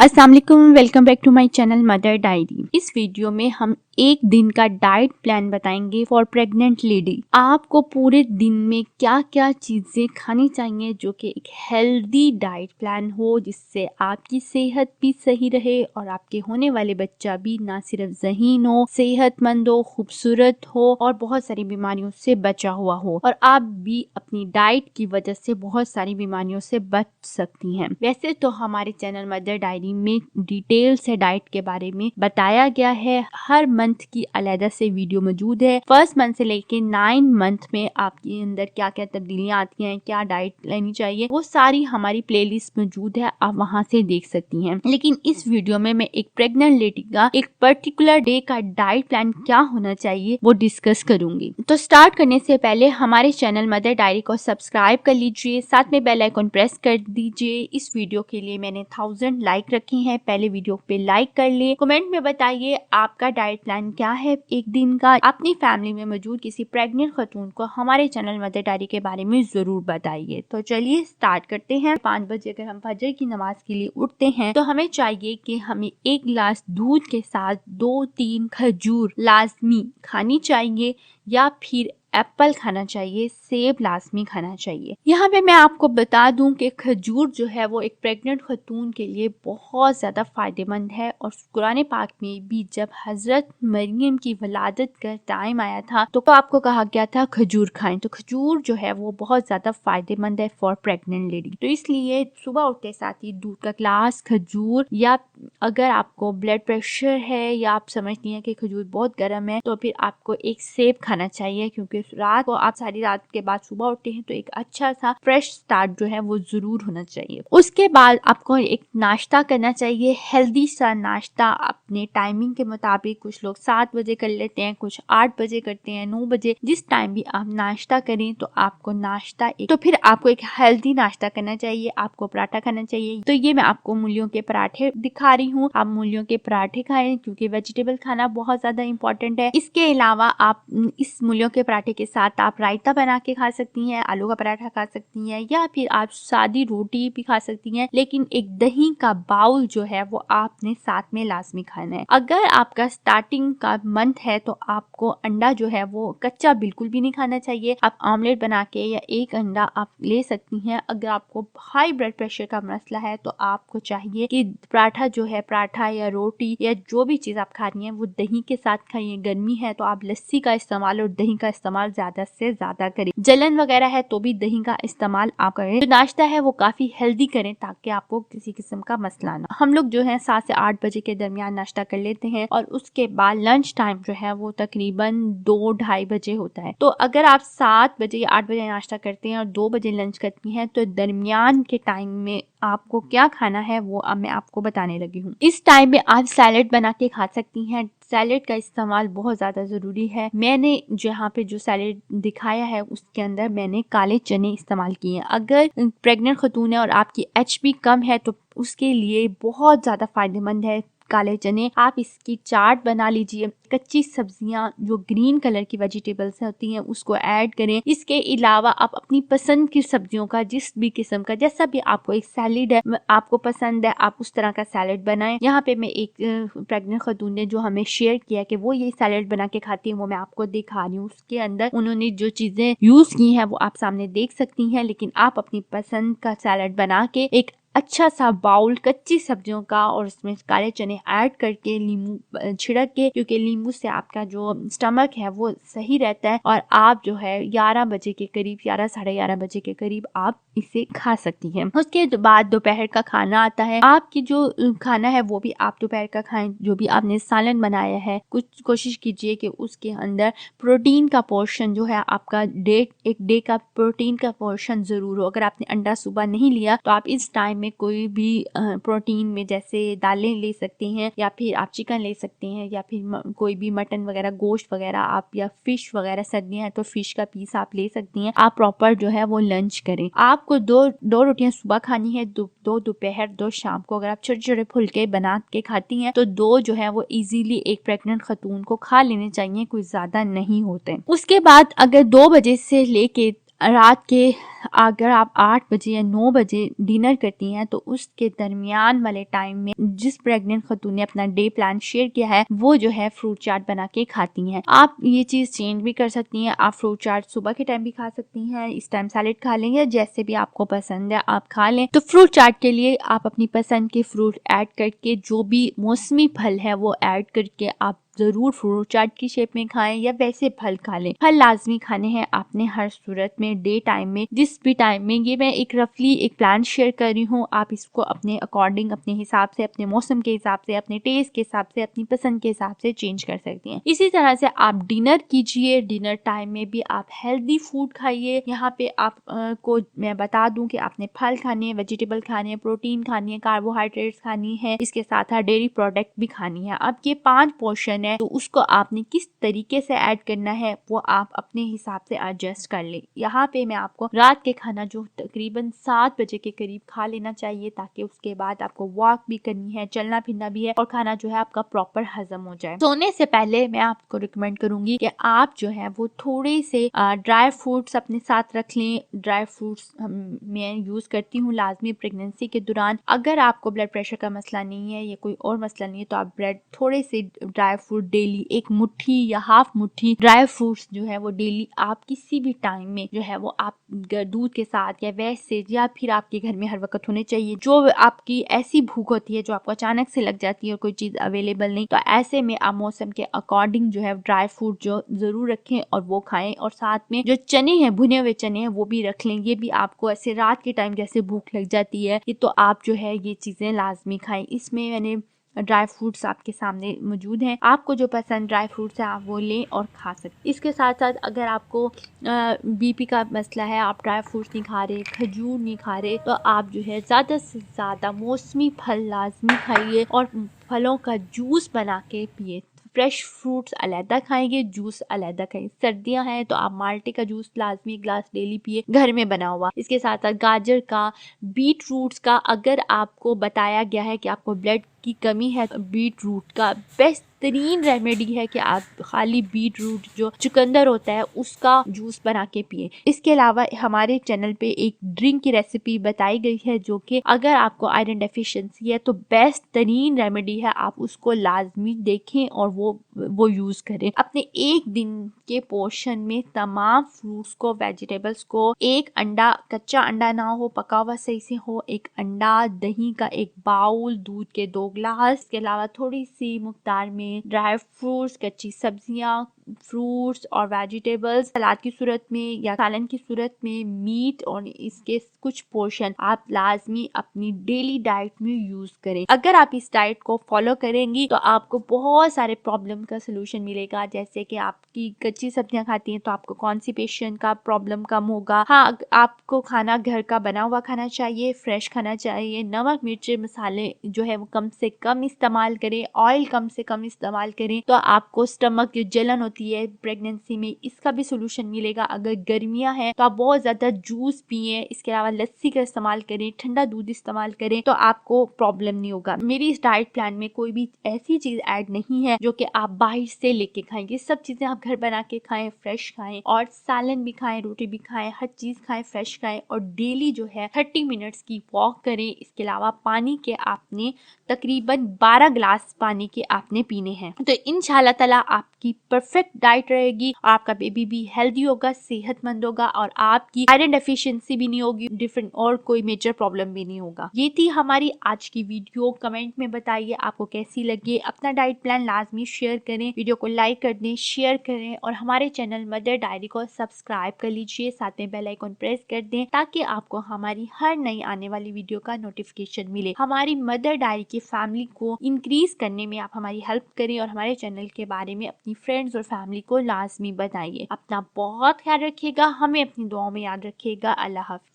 अस्सलाम वालेकुम, welcome back to my channel mother diary. इस वीडियो में हम एक दिन का डाइट प्लान बताएंगे फॉर प्रेग्नेंट लेडी। आपको पूरे दिन में क्या क्या चीजें खानी चाहिए जो कि एक हेल्दी डाइट प्लान हो, जिससे आपकी सेहत भी सही रहे और आपके होने वाले बच्चा भी ना सिर्फ ज़हीन हो, सेहतमंद हो, खूबसूरत हो और बहुत सारी बीमारियों से बचा हुआ हो, और आप भी अपनी डाइट की वजह से बहुत सारी बीमारियों से बच सकती हैं। वैसे तो हमारे चैनल मदर डायरी में डिटेल से डाइट के बारे में बताया गया है। हर मंथ की अलग से वीडियो मौजूद है। फर्स्ट मंथ से लेके 9 मंथ में आपके अंदर क्या क्या तब्दीलियां आती हैं, क्या डाइट लेनी चाहिए, वो सारी हमारी प्लेलिस्ट मौजूद है, आप वहां से देख सकती हैं। लेकिन इस वीडियो में मैं एक प्रेग्नेंट लेडी का एक पर्टिकुलर डे का डाइट प्लान क्या होना चाहिए वो डिस्कस करूंगी। तो स्टार्ट करने से पहले हमारे चैनल मदर डायरी को सब्सक्राइब कर लीजिए, साथ में बेल आइकन प्रेस कर दीजिए। इस वीडियो के लिए मैंने 1000 लाइक रखे हैं, पहले वीडियो पे लाइक कर लिए। कमेंट में बताइए आपका डाइट प्लान क्या है एक दिन का। अपनी फैमिली में मौजूद किसी प्रेग्नेंट खतून को हमारे चैनल मदर डायरी के बारे में जरूर बताइए। तो चलिए स्टार्ट करते हैं। 5 बजे अगर हम फजर की नमाज के लिए उठते हैं तो हमें चाहिए कि हमें 1 गिलास दूध के साथ 2-3 खजूर लाजमी खानी चाहिए, या फिर एप्पल खाना चाहिए, सेब लाजमी खाना चाहिए। यहाँ पे मैं आपको बता दूं कि खजूर जो है वो एक प्रेग्नेंट खतून के लिए बहुत ज्यादा फायदेमंद है, और कुरान पाक में भी जब हजरत मरियम की वलादत का टाइम आया था तो आपको कहा गया था खजूर खाएं। तो खजूर जो है वो बहुत ज्यादा फायदेमंद है फॉर प्रेग्नेंट लेडी। तो इसलिए सुबह उठते साथ ही दूध का ग्लास, खजूर, या अगर आपको ब्लड प्रेशर है या आप समझती हैं कि खजूर बहुत गर्म है तो फिर आपको एक सेब खाना चाहिए, क्योंकि रात को आप सारी रात के बाद सुबह उठते हैं तो एक अच्छा सा फ्रेश स्टार्ट जो है वो जरूर होना चाहिए। उसके बाद आपको एक नाश्ता करना चाहिए, हेल्दी सा नाश्ता अपने टाइमिंग के मुताबिक। कुछ लोग 7 बजे कर लेते हैं, कुछ 8 बजे करते हैं, 9 बजे, जिस टाइम भी आप नाश्ता करें तो आपको नाश्ता तो फिर आपको एक हेल्दी नाश्ता करना चाहिए। आपको पराठा खाना चाहिए। तो ये मैं आपको मूलियों के पराठे दिखा रही हूँ, आप मूलियों के पराठे खाएं क्योंकि वेजिटेबल खाना बहुत ज्यादा इंपॉर्टेंट है। इसके अलावा आप इस मूलियों के पराठे के साथ आप रायता बना के खा सकती हैं, आलू का पराठा खा सकती हैं, या फिर आप सादी रोटी भी खा सकती हैं। लेकिन एक दही का बाउल जो है वो आपने साथ में लाजमी खाना है। अगर आपका स्टार्टिंग का मंथ है तो आपको अंडा जो है वो कच्चा बिल्कुल भी नहीं खाना चाहिए। आप ऑमलेट बना के या एक अंडा आप ले सकती हैं। अगर आपको हाई ब्लड प्रेशर का मसला है तो आपको चाहिए कि पराठा जो है, पराठा या रोटी या जो भी चीज आप खा रही हैं वो दही के साथ खाइए। गर्मी है तो आप लस्सी का इस्तेमाल और दही का इस्तेमाल ज्यादा से ज्यादा करें। जलन वगैरह है तो भी दही का इस्तेमाल आप करें। जो नाश्ता है वो काफी हेल्दी करें ताकि आपको किसी किस्म का मसला ना। हम लोग जो है 7 से 8 बजे के दरमियान नाश्ता कर लेते हैं, और उसके बाद लंच टाइम जो है वो तकरीबन 2-2:30 बजे होता है। तो अगर आप 7 बजे या 8 बजे नाश्ता करते हैं और 2 बजे लंच करती हैं तो दरमियान के टाइम में आपको क्या खाना है वो अब मैं आपको बताने लगी हूँ। इस टाइम में आप सैलेड बना के खा सकती हैं। सैलेड का इस्तेमाल बहुत ज्यादा जरूरी है। मैंने जहाँ पे जो सैलेड दिखाया है उसके अंदर मैंने काले चने इस्तेमाल किए हैं। अगर प्रेग्नेंट खतून है और आपकी एचबी कम है तो उसके लिए बहुत ज्यादा फायदेमंद है काले चने। आप इसकी चाट बना लीजिए। कच्ची सब्जियां जो ग्रीन कलर की वेजिटेबल्स होती हैं उसको ऐड करें। इसके अलावा आप अपनी पसंद की सब्जियों का, जिस भी किस्म का, जैसा भी आपको एक सैलेड है आपको पसंद है, आप उस तरह का सैलेड बनाएं। यहाँ पे मैं एक प्रेग्नेंट खतून ने जो हमें शेयर किया कि वो ये सैलेड बना के खाती है, वो मैं आपको दिखा रही हूँ। उसके अंदर उन्होंने जो चीजें यूज की हैं वो आप सामने देख सकती हैं। लेकिन आप अपनी पसंद का सैलेड बना के एक अच्छा सा बाउल कच्ची सब्जियों का और उसमें काले चने ऐड करके नींबू छिड़क के, क्योंकि नींबू से आपका जो स्टमक है वो सही रहता है, और आप जो है 11 बजे के करीब, 11 साढ़े 11 बजे के करीब आप इसे खा सकती हैं। उसके बाद दोपहर का खाना आता है। आपकी जो खाना है वो भी आप दोपहर का खाएं। जो भी आपने सालन बनाया है कुछ कोशिश कीजिए कि उसके अंदर प्रोटीन का पोर्शन जो है आपका एक डे का प्रोटीन का पोर्शन जरूर हो। अगर आपने अंडा सुबह नहीं लिया तो आप इस टाइम में कोई भी प्रोटीन में जैसे दालें ले सकते हैं, या फिर आप चिकन ले सकते हैं, या फिर कोई भी मटन वगैरह, गोश्त वगैरह आप, या फिश वगैरह, सर्दियां हैं तो फिश का पीस आप ले सकती हैं। आप प्रॉपर जो है वो लंच करें। आपको दो रोटियां सुबह खानी है, दो दोपहर, 2 शाम को। अगर आप छोटे छोटे फुलके बना के खाती हैं तो 2 जो है वो इजीली एक प्रेग्नेंट खतून को खा लेने चाहिए, कोई ज्यादा नहीं होते। उसके बाद अगर 2 बजे से लेके रात के अगर आप 8 बजे या 9 बजे डिनर करती हैं तो उसके दरमियान वाले टाइम में जिस प्रेग्नेंट खातून ने अपना डे प्लान शेयर किया है वो जो है फ्रूट चाट बना के खाती हैं। आप ये चीज चेंज भी कर सकती हैं। आप फ्रूट चाट सुबह के टाइम भी खा सकती हैं, इस टाइम सैलेड खा लें या जैसे भी आपको पसंद है आप खा लें। तो फ्रूट चाट के लिए आप अपनी पसंद के फ्रूट ऐड करके, जो भी मौसमी फल है वो ऐड करके आप जरूर फ्रूट चाट की शेप में खाएं या वैसे फल खा लें। फल लाजमी खाने हैं आपने हर सूरत में, डे टाइम में, जिस भी टाइम में। ये मैं एक रफली एक प्लान शेयर कर रही हूँ, आप इसको अपने अकॉर्डिंग, अपने हिसाब से, अपने मौसम के हिसाब से, अपने टेस्ट के हिसाब से, अपनी पसंद के हिसाब से चेंज कर सकती हैं। इसी तरह से आप डिनर कीजिए, डिनर टाइम में भी आप हेल्दी फूड खाइए। यहाँ पे आप को मैं बता दूं कि आपने फल खाने हैं, वेजिटेबल खाने हैं, प्रोटीन खानी है, कार्बोहाइड्रेट्स खानी है, इसके साथ डेयरी प्रोडक्ट भी खानी है। अब ये 5 पोर्शन है तो उसको आपने किस तरीके से ऐड करना है वो आप अपने हिसाब से एडजस्ट कर ले। यहाँ पे मैं आपको रात के खाना जो तकरीबन 7 बजे के करीब खा लेना चाहिए, ताकि उसके बाद आपको वॉक भी करनी है, चलना फिरना भी है और खाना जो है आपका प्रॉपर हजम हो जाए। सोने से पहले मैं आपको रिकमेंड करूंगी कि आप जो है वो थोड़े से ड्राई फ्रूट्स अपने साथ रख लें। ड्राई फ्रूट्स मैं यूज करती हूँ लाजमी प्रेगनेंसी के दौरान। अगर आपको ब्लड प्रेशर का मसला नहीं है या कोई और मसला नहीं है तो आप ब्रेड थोड़े से ड्राई फ्रूट डेली, एक मुट्ठी या हाफ मुट्ठी ड्राई फ्रूट्स जो है वो डेली आप किसी भी टाइम में जो है वो आप दूध के साथ या वैसे, या फिर आपके घर में हर वक्त होने चाहिए। जो आपकी ऐसी भूख होती है जो आपको अचानक से लग जाती है और कोई चीज अवेलेबल नहीं, तो ऐसे में आप मौसम के अकॉर्डिंग जो है ड्राई फ्रूट जो जरूर रखें और वो खाएं। और साथ में जो चने हैं, भुने हुए चने हैं, वो भी रख लें। ये भी आपको ऐसे रात के टाइम जैसे भूख लग जाती है ये, तो आप जो है ये चीजें लाजमी खाएं। इसमें मैंने ड्राई फ्रूट्स आपके सामने मौजूद हैं, आपको जो पसंद ड्राई फ्रूट्स है आप वो लें और खा सकते। इसके साथ साथ अगर आपको बीपी का मसला है, आप ड्राई फ्रूट्स नहीं खा रहे, खजूर नहीं खा रहे, तो आप जो है ज़्यादा से ज़्यादा मौसमी फल लाजमी खाइए और फलों का जूस बना के पिए। फ्रेश फ्रूट्स अलहदा खाएंगे, जूस अलहदा खाएंगे। सर्दियां हैं तो आप माल्टे का जूस लाजमी ग्लास डेली पिए, घर में बना हुआ। इसके साथ साथ गाजर का, बीट रूट्स का, अगर आपको बताया गया है कि आपको ब्लड की कमी है तो बीट रूट का बेहतरीन रेमेडी है कि आप खाली बीट रूट जो चुकंदर होता है उसका जूस बना के पिए। इसके अलावा हमारे चैनल पे एक ड्रिंक की रेसिपी बताई गई है जो कि अगर आपको आयरन डेफिशिएंसी है तो बेहतरीन रेमेडी है, आप उसको लाजमी देखें और वो यूज करें। अपने एक दिन के पोर्शन में तमाम फ्रूट्स को, वेजिटेबल्स को, एक अंडा, कच्चा अंडा ना हो, पका हुआ सही से हो, एक अंडा, दही का एक बाउल, दूध के 2 ग्लास, के अलावा थोड़ी सी मुकदार में ड्राई फ्रूट्स, कच्ची सब्जियां, फ्रूट्स और वेजिटेबल्स, सलाद की सूरत में या सालन की सूरत में मीट, और इसके कुछ पोर्शन आप लाजमी अपनी डेली डाइट में यूज करें। अगर आप इस डाइट को फॉलो करेंगी तो आपको बहुत सारे प्रॉब्लम का सलूशन मिलेगा। जैसे कि आपकी कच्ची सब्जियां खाती हैं तो आपको कॉन्स्टिपेशन का प्रॉब्लम कम होगा। हाँ, आपको खाना घर का बना हुआ खाना चाहिए, फ्रेश खाना चाहिए। नमक, मिर्च, मसाले जो है वो कम से कम इस्तेमाल करें, ऑयल कम से कम इस्तेमाल करें। तो आपको स्टमक की जलन होती है प्रेगनेंसी में, इसका भी सोल्यूशन मिलेगा। अगर गर्मियां हैं तो आप बहुत ज्यादा जूस पिए, इसके अलावा लस्सी का इस्तेमाल करें, ठंडा दूध इस्तेमाल करें, तो आपको प्रॉब्लम नहीं होगा। मेरी इस डाइट प्लान में कोई भी ऐसी चीज ऐड नहीं है जो कि आप बाहर से लेके खाएंगे। सब चीजें आप घर बना के खाएं, फ्रेश खाएं, और सालन भी खाएं, रोटी भी खाएं, हर चीज खाएं, फ्रेश खाएं, और डेली जो है 30 मिनट्स की वॉक करें। इसके अलावा पानी के आपने तकरीबन 12 ग्लास पानी के आपने पीने हैं। तो इंशाल्लाह ताला आपकी परफेक्ट डाइट रहेगी, आपका बेबी भी हेल्दी होगा, सेहतमंद होगा, और आपकी आयरन डेफिशिएंसी भी नहीं होगी, डिफरेंट और कोई मेजर प्रॉब्लम भी नहीं होगा। ये थी हमारी आज की वीडियो। कमेंट में बताइए आपको कैसी लगी। अपना डाइट प्लान लाजमी शेयर करें, वीडियो को लाइक कर दें, शेयर करें, और हमारे चैनल मदर डायरी को सब्सक्राइब कर लीजिए, साथ में बेल आइकन प्रेस कर दें ताकि आपको हमारी हर नई आने वाली वीडियो का नोटिफिकेशन मिले। हमारी मदर डायरी की फैमिली को इंक्रीज करने में आप हमारी हेल्प करें और हमारे चैनल के बारे में अपनी फ्रेंड्स और फैमिली को लाजमी बताइए। अपना बहुत ख्याल रखिएगा, हमें अपनी दुआओं में याद रखिएगा। अल्लाह हाफ़िज़।